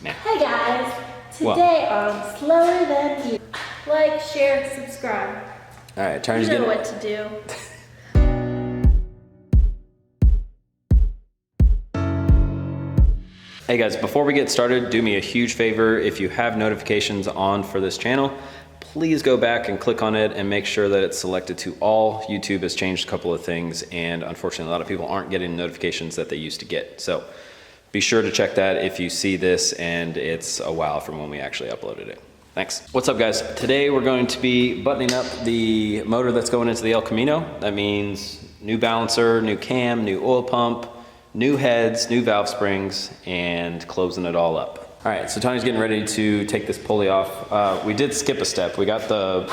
Nah. Hey guys, today on Slower Than You. Like, share, subscribe. All right, Tony's You know getting what to do. Hey guys, before we get started, do me a huge favor. If you have notifications on for this channel, please go back and click on it and make sure that it's selected to all. YouTube has changed a couple of things, and unfortunately a lot of people aren't getting notifications that they used to get. So be sure to check that if you see this and it's a while from when we actually uploaded it. Thanks. What's up guys? Today we're going to be buttoning up the motor that's going into the El Camino. That means new balancer, new cam, new oil pump, new heads, new valve springs, and closing it all up. All right, so Tony's getting ready to take this pulley off. We did skip a step. We got the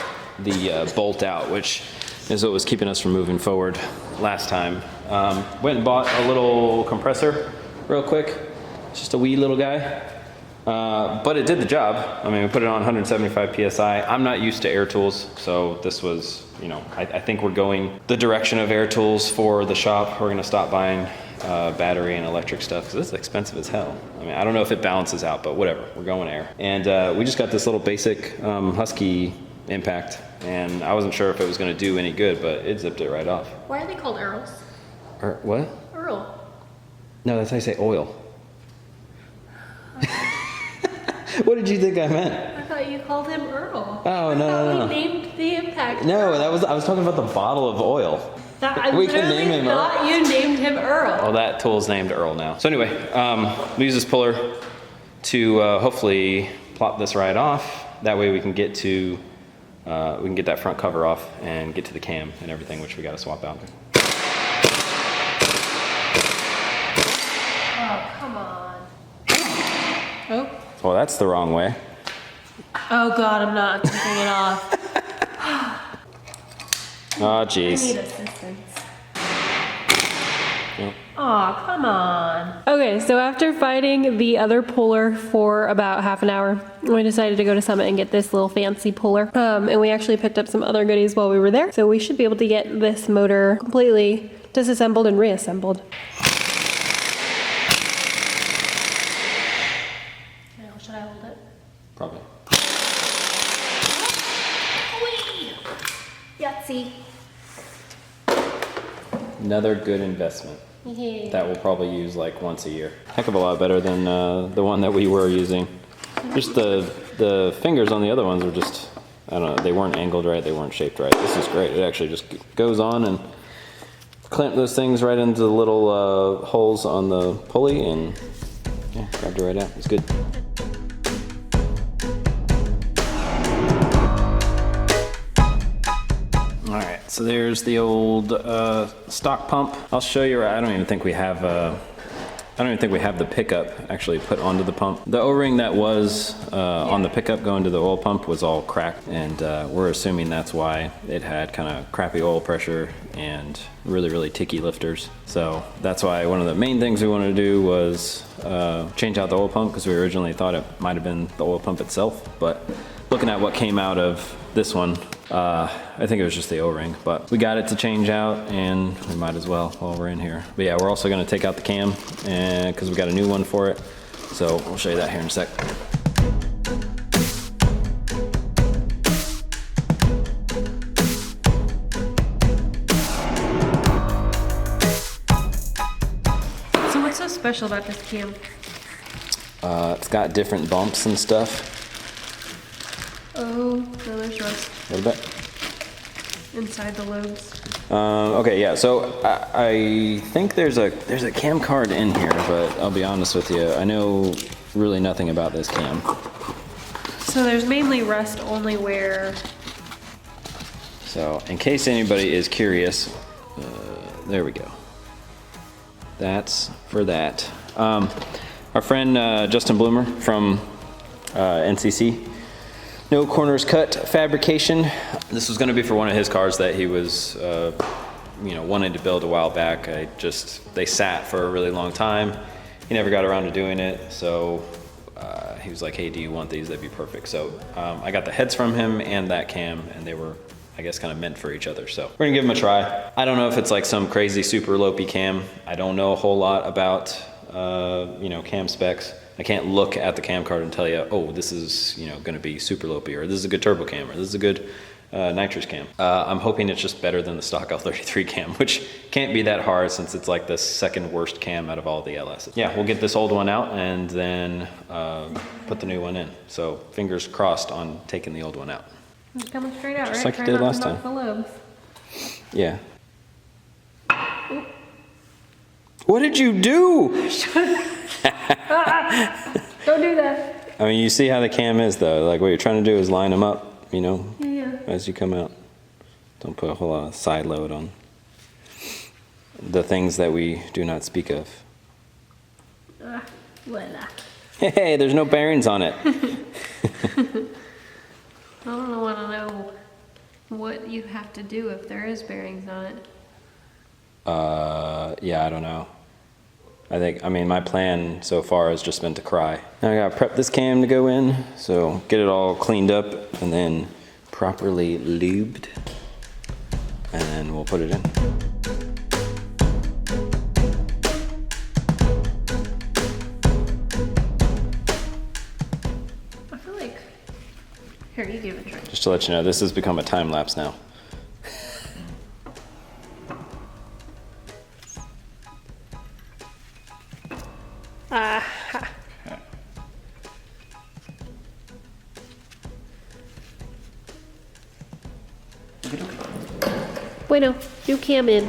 bolt out, which is what was keeping us from moving forward last time. Went and bought a little compressor real quick. It's just a wee little guy. But it did the job. I mean, we put it on 175 PSI. I'm not used to air tools, so this was, you know, I think we're going the direction of air tools for the shop. We're gonna stop buying battery and electric stuff, because this is expensive as hell. I mean, I don't know if it balances out, but whatever, we're going air. And we just got this little basic Husky impact, and I wasn't sure if it was gonna do any good, but it zipped it right off. Why are they called Earls? What? Earl. No, that's how you say oil. What did you think I meant? I thought you called him Earl. Oh, no. We named the impact. No, I was talking about the bottle of oil. I We can name him thought you named him Earl. Well, that tool's named Earl now. So anyway, we use this puller to hopefully plop this right off. That way we can get to, we can get that front cover off and get to the cam and everything, which we got to swap out. Oh, come on. Oh. Well, that's the wrong way. Oh God, I'm not taking it off. Oh, I jeez. need assistance. Yep. Aw, come on. Okay, so after fighting the other puller for about half an hour, we decided to go to Summit and get this little fancy puller. And we actually picked up some other goodies while we were there. So we should be able to get this motor completely disassembled and reassembled. Now, should I hold it? Probably. Yahtzee. Another good investment. Yeah. That we'll probably use like once a year. Heck of a lot better than the one that we were using. Just the fingers on the other ones were just, I don't know, they weren't angled right, they weren't shaped right. This is great. It actually just goes on and clamp those things right into the little holes on the pulley, and yeah, grabbed it right out. It's good. Alright, so there's the old stock pump. I'll show you. I don't even think we have the pickup actually put onto the pump. The O-ring that was on the pickup going to the oil pump was all cracked, and we're assuming that's why it had kind of crappy oil pressure and really ticky lifters. So that's why one of the main things we wanted to do was change out the oil pump, because we originally thought it might have been the oil pump itself, but looking at what came out of this one, I think it was just the O-ring, but we got it to change out, and we might as well while we're in here. But yeah, we're also going to take out the cam, and because we got a new one for it, so we'll show you that here in a sec. So what's so special about this cam? It's got different bumps and stuff. Oh, no, there's rust A little bit. inside the lobes. Okay, yeah. So I think there's a cam card in here, but I'll be honest with you, I know really nothing about this cam. So there's mainly rust only where. So in case anybody is curious, there we go. That's for that. Our friend Justin Bloomer from NCC. No Corners Cut Fabrication. This was going to be for one of his cars that he was, you know, wanting to build a while back. They sat for a really long time. He never got around to doing it, so he was like, "Hey, do you want these? That'd be perfect." So I got the heads from him and that cam, and they were, I guess, kind of meant for each other. So we're gonna give them a try. I don't know if it's like some crazy super lopey cam. I don't know a whole lot about, you know, cam specs. I can't look at the cam card and tell you, oh, this is, you know, going to be super lopey, or this is a good turbo cam, or this is a good nitrous cam. I'm hoping it's just better than the stock L33 cam, which can't be that hard since it's like the second worst cam out of all the LSs. Yeah, we'll get this old one out and then put the new one in. So fingers crossed on taking the old one out. It's coming straight out, Just right? like you did last time. The lobes. Yeah. What did you do? Don't do that. I mean, you see how the cam is though. Like what you're trying to do is line them up, you know, Yeah. as you come out. Don't put a whole lot of side load on the things that we do not speak of. Voila. Hey, there's no bearings on it. I don't want to know what you have to do if there is bearings on it. Yeah, I don't know. I mean, my plan so far has just been to cry. Now I gotta prep this cam to go in, so get it all cleaned up and then properly lubed, and then we'll put it in. I feel like... Here, you give it a try. Just to let you know, this has become a time lapse now. Bueno, you cam in.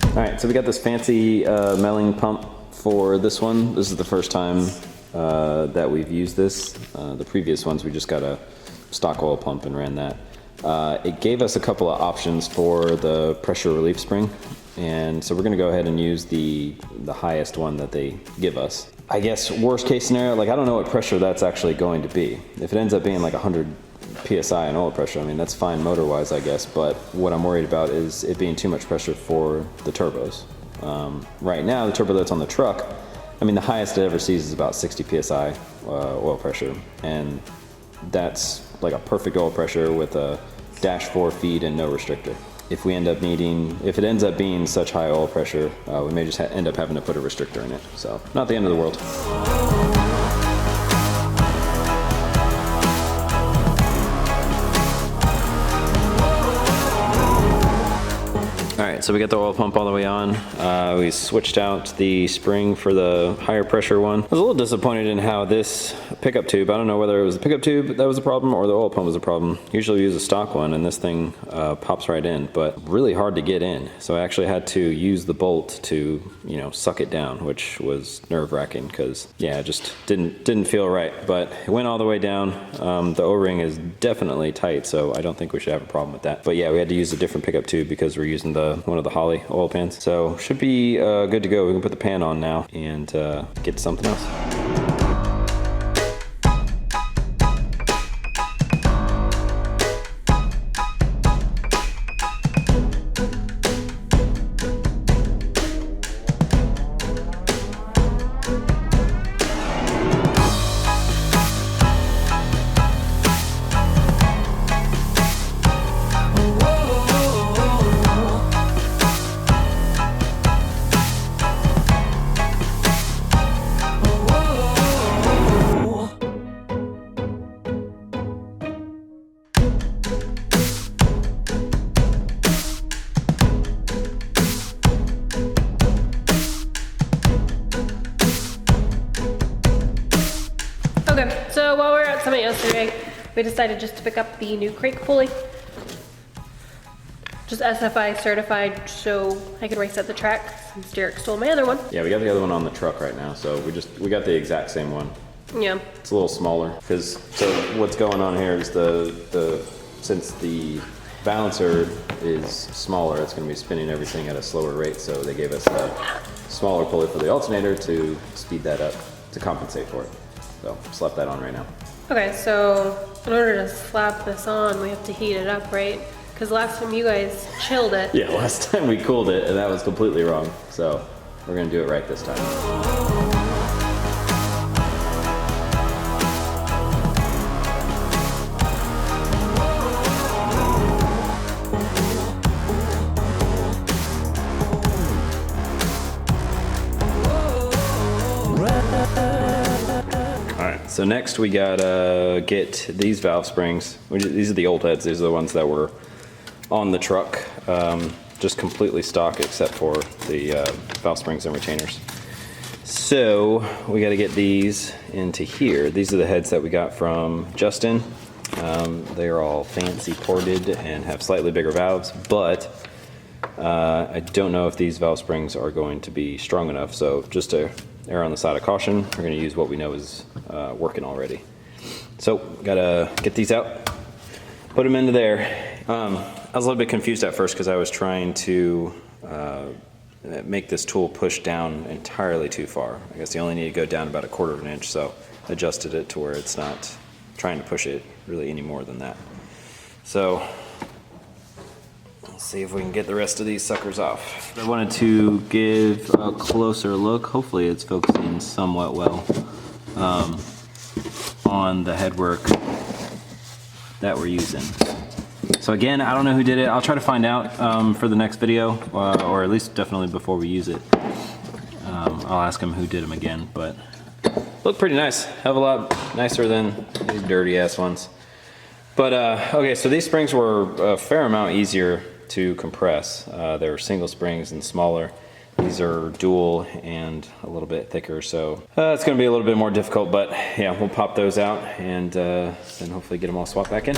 All right, so we got this fancy milling pump for this one. This is the first time that we've used this. The previous ones, we just got a stock oil pump and ran that. It gave us a couple of options for the pressure relief spring, and so we're gonna go ahead and use the highest one that they give us. I guess worst case scenario, like I don't know what pressure that's actually going to be. If it ends up being like 100 PSI in oil pressure, I mean, that's fine motor-wise, I guess, but what I'm worried about is it being too much pressure for the turbos. Right now, the turbo that's on the truck, I mean, the highest it ever sees is about 60 PSI oil pressure, and that's like a perfect oil pressure with a -4 feed and no restrictor. If we end up needing, if it ends up being such high oil pressure, we may just end up having to put a restrictor in it. So, not the end of the world. Alright, so we got the oil pump all the way on. We switched out the spring for the higher pressure one. I was a little disappointed in how this pickup tube, I don't know whether it was the pickup tube that was a problem or the oil pump was a problem. Usually we use a stock one and this thing pops right in, but really hard to get in. So I actually had to use the bolt to, you know, suck it down, which was nerve-wracking because, yeah, it just didn't feel right. But it went all the way down. The O-ring is definitely tight, so I don't think we should have a problem with that. But yeah, we had to use a different pickup tube because we're using one of the Holley oil pans. So should be good to go. We can put the pan on now and get to something else. Okay, so while we were at Summit yesterday, we decided just to pick up the new crank pulley. Just SFI certified so I could race at the track since Derek stole my other one. Yeah, we got the other one on the truck right now, so we got the exact same one. Yeah. It's a little smaller because so what's going on here is since the balancer is smaller, it's going to be spinning everything at a slower rate. So they gave us a smaller pulley for the alternator to speed that up to compensate for it. So slap that on right now. Okay, so in order to slap this on, we have to heat it up, right? Because last time you guys chilled it. Yeah, last time we cooled it and that was completely wrong. So we're gonna do it right this time. So next we gotta get these valve springs. These are the old heads. These are the ones that were on the truck, just completely stock except for the valve springs and retainers. So we gotta get these into here. These are the heads that we got from Justin. They are all fancy ported and have slightly bigger valves, but I don't know if these valve springs are going to be strong enough. So just to err on the side of caution, we're gonna use what we know is working already. So gotta get these out, put them into there. I was a little bit confused at first because I was trying to make this tool push down entirely too far. I guess you only need to go down about 1/4 of an inch, so adjusted it to where it's not trying to push it really any more than that. So let's see if we can get the rest of these suckers off. I wanted to give a closer look. Hopefully it's focusing somewhat well on the headwork that we're using. So again, I don't know who did it. I'll try to find out for the next video, or at least definitely before we use it. I'll ask him who did them again, but look pretty nice. Have a lot nicer than these dirty ass ones. But okay, so these springs were a fair amount easier to compress. They're single springs and smaller. These are dual and a little bit thicker, so it's going to be a little bit more difficult, but yeah, we'll pop those out and then hopefully get them all swapped back in.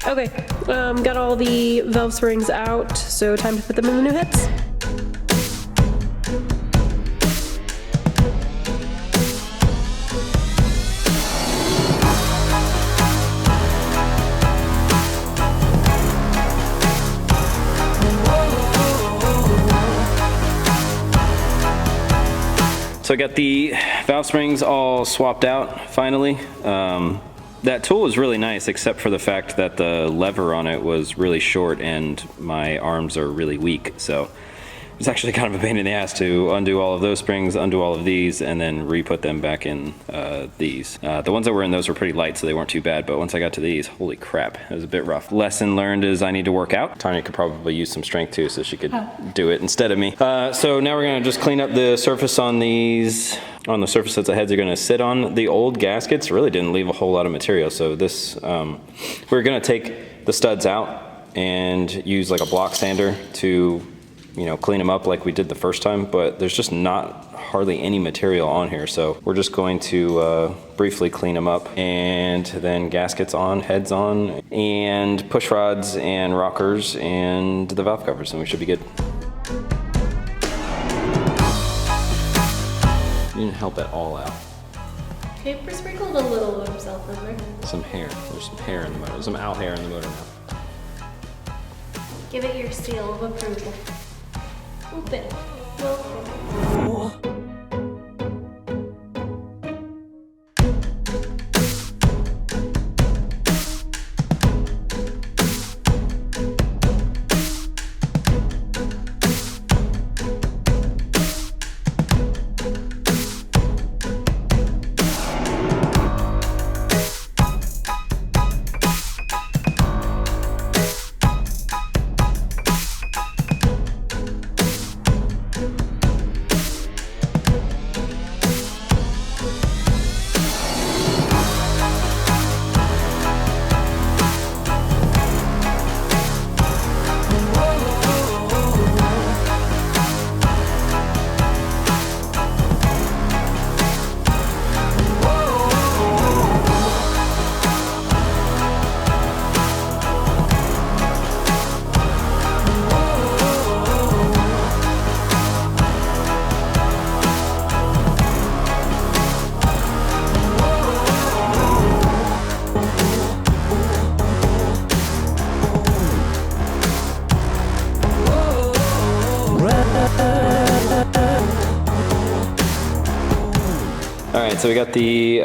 Okay, got all the valve springs out, so time to put them in the new heads. So I got the valve springs all swapped out finally. That tool was really nice, except for the fact that the lever on it was really short and my arms are really weak. So it's actually kind of a pain in the ass to undo all of those springs, undo all of these, and then re-put them back in these. The ones that were in those were pretty light, so they weren't too bad. But once I got to these, holy crap, it was a bit rough. Lesson learned is I need to work out. Tanya could probably use some strength too, so she could do it instead of me. So now we're gonna just clean up the surface on these. On the surface that the heads are going to sit on. The old gaskets really didn't leave a whole lot of material, so this we're going to take the studs out and use like a block sander to, you know, clean them up like we did the first time, but there's just not hardly any material on here, so we're just going to briefly clean them up, and then gaskets on, heads on, and push rods and rockers and the valve covers, and we should be good. Didn't help at all out. Paper sprinkled a little of himself in there. Some hair. There's some hair in the motor. Some owl hair in the motor now. Give it your seal of approval. Open. Welcome. so we got the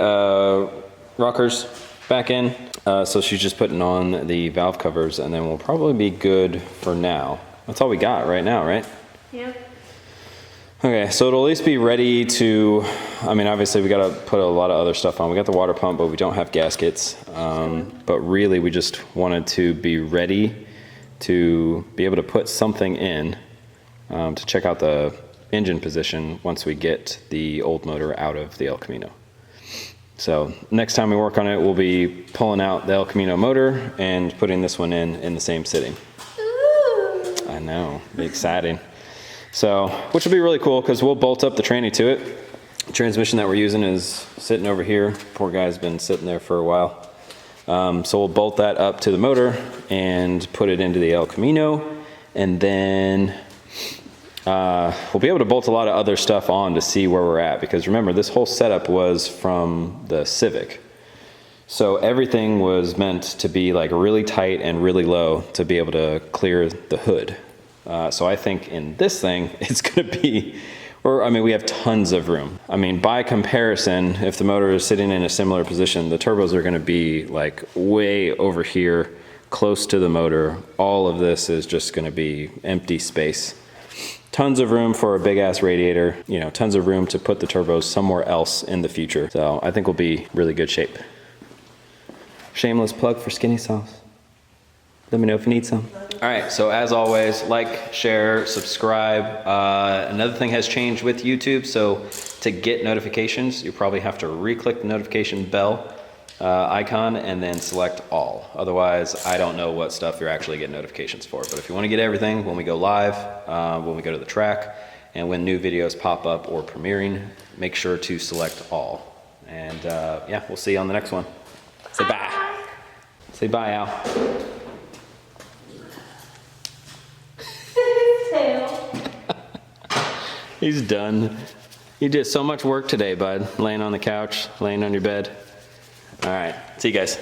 rockers back in. So she's just putting on the valve covers, and then we'll probably be good for now. That's all we got right now, right? Yeah. Okay, so it'll at least be ready to, I mean, obviously we gotta put a lot of other stuff on. We got the water pump, but we don't have gaskets. But really we just wanted to be ready to be able to put something in to check out the engine position once we get the old motor out of the El Camino. So next time we work on it, we'll be pulling out the El Camino motor and putting this one in the same sitting. Ooh. I know, be exciting. So, which will be really cool because we'll bolt up the tranny to it. The transmission that we're using is sitting over here. Poor guy's been sitting there for a while. So we'll bolt that up to the motor and put it into the El Camino, and then we'll be able to bolt a lot of other stuff on to see where we're at, because remember, this whole setup was from the Civic. So everything was meant to be like really tight and really low to be able to clear the hood. So I think in this thing, it's gonna be, we have tons of room. I mean, by comparison, if the motor is sitting in a similar position, the turbos are gonna be like way over here, close to the motor. All of this is just gonna be empty space. Tons of room for a big ass radiator, you know, tons of room to put the turbos somewhere else in the future. So I think we'll be really good shape. Shameless plug for Skinny Sauce. Let me know if you need some. All right, so as always, like, share, subscribe. Another thing has changed with YouTube, so to get notifications, you probably have to re-click the notification bell icon and then select all. Otherwise, I don't know what stuff you're actually getting notifications for. But if you want to get everything when we go live, when we go to the track, and when new videos pop up or premiering, make sure to select all. And yeah, we'll see you on the next one. Say bye. Say bye, Al. He's done. You did so much work today, bud. Laying on the couch, laying on your bed. All right, see you guys.